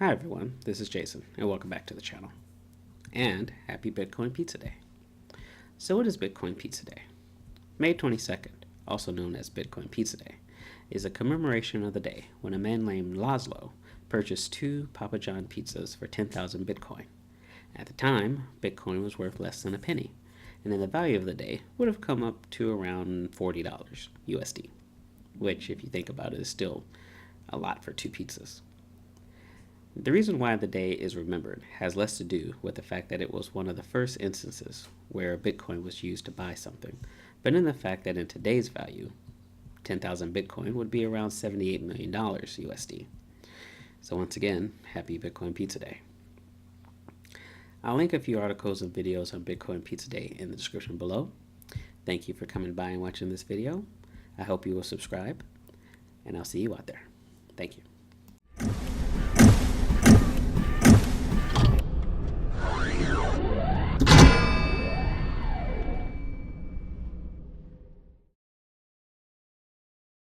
Hi everyone, this is Jason, and welcome back to the channel. And happy Bitcoin Pizza Day. So what is Bitcoin Pizza Day? May 22nd, also known as Bitcoin Pizza Day, is a commemoration of the day when a man named Laszlo purchased 2 Papa John pizzas for 10,000 Bitcoin. At the time, Bitcoin was worth less than a penny, and then the value of the day would have come up to around $40 USD, which, if you think about it, is still a lot for 2 pizzas. The reason why the day is remembered has less to do with the fact that it was one of the first instances where Bitcoin was used to buy something, but in the fact that in today's value, 10,000 Bitcoin would be around $78 million USD. So once again, happy Bitcoin Pizza Day. I'll link a few articles and videos on Bitcoin Pizza Day in the description below. Thank you for coming by and watching this video. I hope you will subscribe, and I'll see you out there. Thank you.